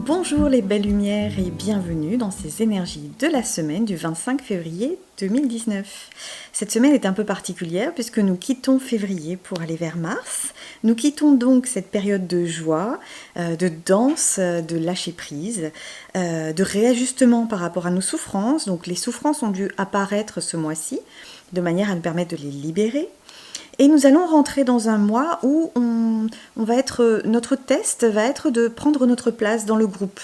Bonjour les belles lumières et bienvenue dans ces énergies de la semaine du 25 février 2019. Cette semaine est un peu particulière puisque nous quittons février pour aller vers mars. Nous quittons donc cette période de joie, de danse, de lâcher prise, de réajustement par rapport à nos souffrances. Donc les souffrances ont dû apparaître ce mois-ci de manière à nous permettre de les libérer. Et nous allons rentrer dans un mois où notre test va être de prendre notre place dans le groupe.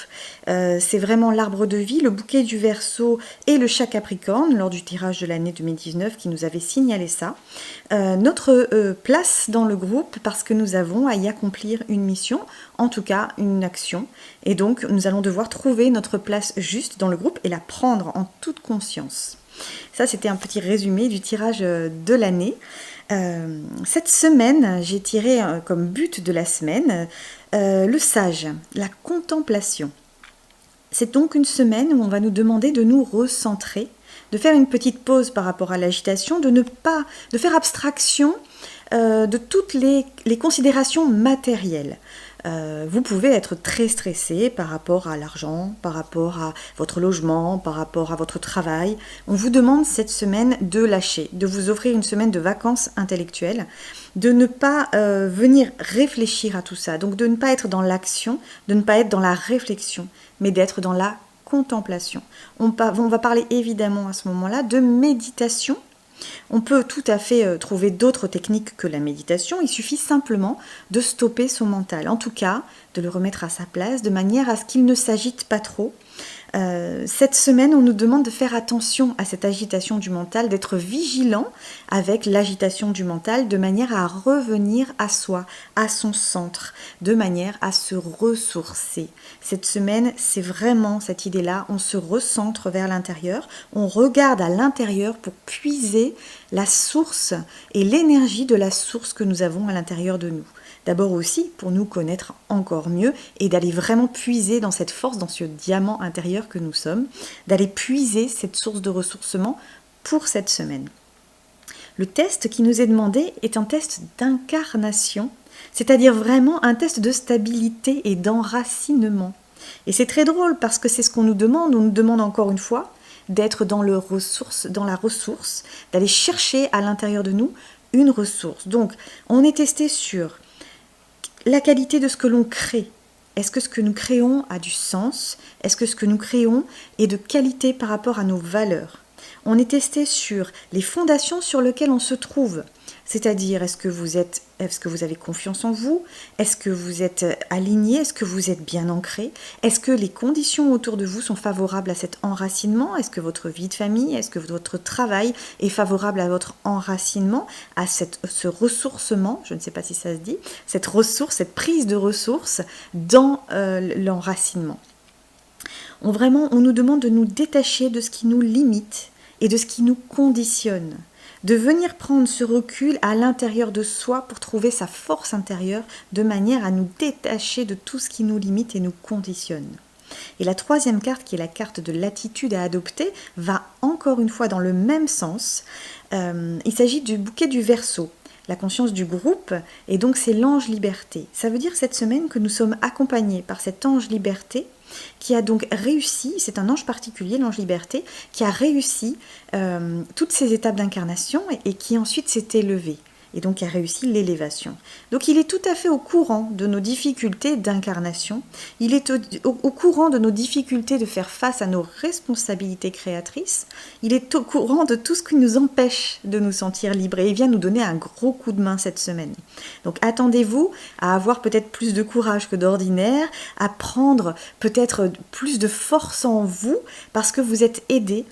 C'est vraiment l'arbre de vie, le bouquet du Verseau et le chat Capricorne lors du tirage de l'année 2019 qui nous avait signalé ça. Notre place dans le groupe parce que nous avons à y accomplir une mission, en tout cas une action. Et donc nous allons devoir trouver notre place juste dans le groupe et la prendre en toute conscience. Ça, c'était un petit résumé du tirage de l'année. Cette semaine, j'ai tiré comme but de la semaine le sage, la contemplation. C'est donc une semaine où on va nous demander de nous recentrer, de faire une petite pause par rapport à l'agitation, de faire abstraction de toutes les considérations matérielles. Vous pouvez être très stressé par rapport à l'argent, par rapport à votre logement, par rapport à votre travail. On vous demande cette semaine de lâcher, de vous offrir une semaine de vacances intellectuelles, de ne pas venir réfléchir à tout ça, donc de ne pas être dans l'action, de ne pas être dans la réflexion, mais d'être dans la contemplation. On va parler évidemment à ce moment-là de méditation. On peut tout à fait trouver d'autres techniques que la méditation, il suffit simplement de stopper son mental, en tout cas de le remettre à sa place de manière à ce qu'il ne s'agite pas trop. Cette semaine, on nous demande de faire attention à cette agitation du mental, d'être vigilant avec l'agitation du mental de manière à revenir à soi, à son centre, de manière à se ressourcer. Cette semaine, c'est vraiment cette idée-là, on se recentre vers l'intérieur, on regarde à l'intérieur pour puiser la source et l'énergie de la source que nous avons à l'intérieur de nous. D'abord aussi pour nous connaître encore mieux et d'aller vraiment puiser dans cette force, dans ce diamant intérieur que nous sommes, d'aller puiser cette source de ressourcement pour cette semaine. Le test qui nous est demandé est un test d'incarnation, c'est-à-dire vraiment un test de stabilité et d'enracinement. Et c'est très drôle parce que c'est ce qu'on nous demande encore une fois, d'être dans la ressource, d'aller chercher à l'intérieur de nous une ressource. Donc, on est testé sur la qualité de ce que l'on crée. Est-ce que ce que nous créons a du sens? Est-ce que ce que nous créons est de qualité par rapport à nos valeurs? On est testé sur les fondations sur lesquelles on se trouve. C'est-à-dire, est-ce que vous avez confiance en vous? Est-ce que vous êtes aligné? Est-ce que vous êtes bien ancré? Est-ce que les conditions autour de vous sont favorables à cet enracinement? Est-ce que votre vie de famille, est-ce que votre travail est favorable à votre enracinement, à ce ressourcement, je ne sais pas si ça se dit, cette ressource, cette prise de ressources dans l'enracinement. On nous demande de nous détacher de ce qui nous limite et de ce qui nous conditionne. De venir prendre ce recul à l'intérieur de soi pour trouver sa force intérieure de manière à nous détacher de tout ce qui nous limite et nous conditionne. Et la troisième carte, qui est la carte de l'attitude à adopter, va encore une fois dans le même sens. Il s'agit du bouquet du Verseau, la conscience du groupe, et donc c'est l'ange liberté. Ça veut dire cette semaine que nous sommes accompagnés par cet ange liberté qui a donc réussi, c'est un ange particulier, l'ange liberté, qui a réussi toutes ces étapes d'incarnation et qui ensuite s'est élevé. Et donc a réussi l'élévation. Donc il est tout à fait au courant de nos difficultés d'incarnation, il est au courant de nos difficultés de faire face à nos responsabilités créatrices, il est au courant de tout ce qui nous empêche de nous sentir libres et il vient nous donner un gros coup de main cette semaine. Donc attendez-vous à avoir peut-être plus de courage que d'ordinaire, à prendre peut-être plus de force en vous parce que vous êtes aidés.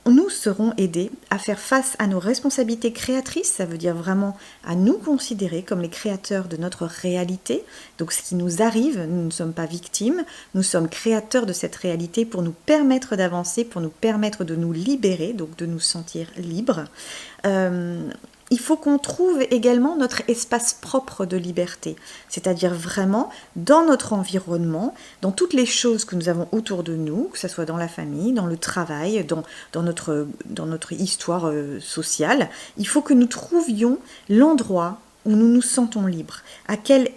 Nous serons aidés à faire face à nos responsabilités créatrices, ça veut dire vraiment à nous considérer comme les créateurs de notre réalité. Donc ce qui nous arrive, nous ne sommes pas victimes, nous sommes créateurs de cette réalité pour nous permettre d'avancer, pour nous permettre de nous libérer, donc de nous sentir libres. Il faut qu'on trouve également notre espace propre de liberté, c'est-à-dire vraiment dans notre environnement, dans toutes les choses que nous avons autour de nous, que ce soit dans la famille, dans le travail, dans notre histoire sociale. Il faut que nous trouvions l'endroit où nous nous sentons libres, à quel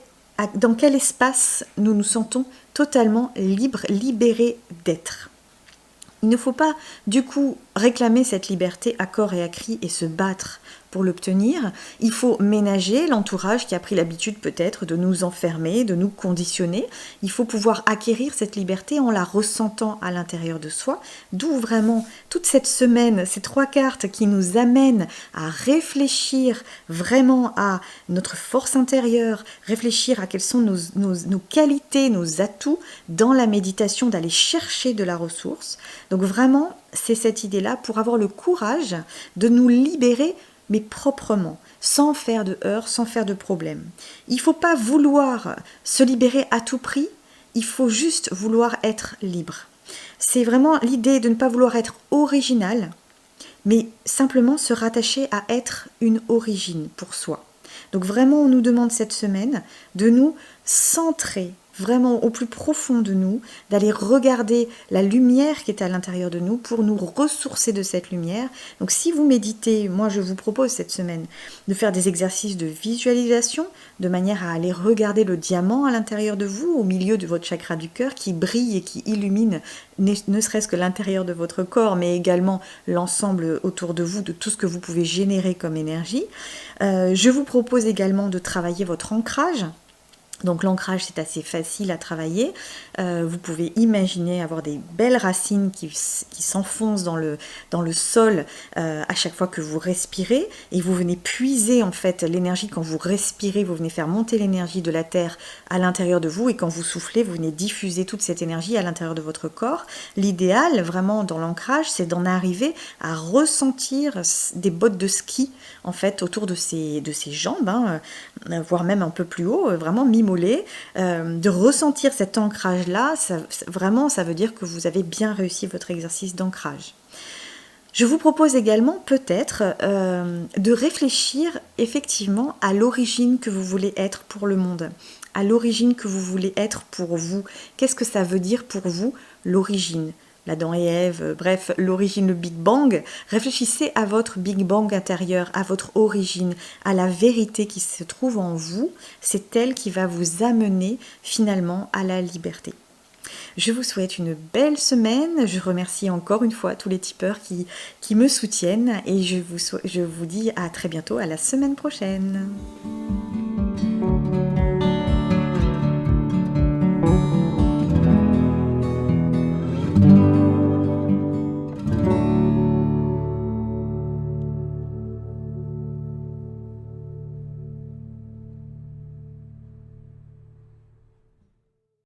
dans quel espace nous nous sentons totalement libres, libérés d'être. Il ne faut pas, du coup, réclamer cette liberté à corps et à cri et se battre pour l'obtenir. Il faut ménager l'entourage qui a pris l'habitude peut-être de nous enfermer, de nous conditionner. Il faut pouvoir acquérir cette liberté en la ressentant à l'intérieur de soi. D'où vraiment toute cette semaine, ces 3 cartes qui nous amènent à réfléchir vraiment à notre force intérieure, réfléchir à quelles sont nos qualités, nos atouts dans la méditation, d'aller chercher de la ressource. Donc vraiment, c'est cette idée-là pour avoir le courage de nous libérer, mais proprement, sans faire de heurts, sans faire de problèmes. Il ne faut pas vouloir se libérer à tout prix, il faut juste vouloir être libre. C'est vraiment l'idée de ne pas vouloir être original, mais simplement se rattacher à être une origine pour soi. Donc vraiment, on nous demande cette semaine de nous centrer vraiment au plus profond de nous, d'aller regarder la lumière qui est à l'intérieur de nous pour nous ressourcer de cette lumière. Donc si vous méditez, moi je vous propose cette semaine de faire des exercices de visualisation de manière à aller regarder le diamant à l'intérieur de vous, au milieu de votre chakra du cœur qui brille et qui illumine ne serait-ce que l'intérieur de votre corps, mais également l'ensemble autour de vous, de tout ce que vous pouvez générer comme énergie. Je vous propose également de travailler votre ancrage. Donc l'ancrage, c'est assez facile à travailler. Vous pouvez imaginer avoir des belles racines qui s'enfoncent dans le sol à chaque fois que vous respirez. Et vous venez puiser en fait l'énergie quand vous respirez. Vous venez faire monter l'énergie de la terre à l'intérieur de vous. Et quand vous soufflez, vous venez diffuser toute cette énergie à l'intérieur de votre corps. L'idéal, vraiment, dans l'ancrage, c'est d'en arriver à ressentir des bottes de ski en fait autour de ses jambes, voire même un peu plus haut, vraiment de ressentir cet ancrage-là, ça veut dire que vous avez bien réussi votre exercice d'ancrage. Je vous propose également peut-être de réfléchir effectivement à l'origine que vous voulez être pour le monde, à l'origine que vous voulez être pour vous. Qu'est-ce que ça veut dire pour vous, l'origine ? L'Adam et Ève, bref, l'origine, le Big Bang. Réfléchissez à votre Big Bang intérieur, à votre origine, à la vérité qui se trouve en vous. C'est elle qui va vous amener finalement à la liberté. Je vous souhaite une belle semaine. Je remercie encore une fois tous les tipeurs qui me soutiennent et je vous dis à très bientôt, à la semaine prochaine.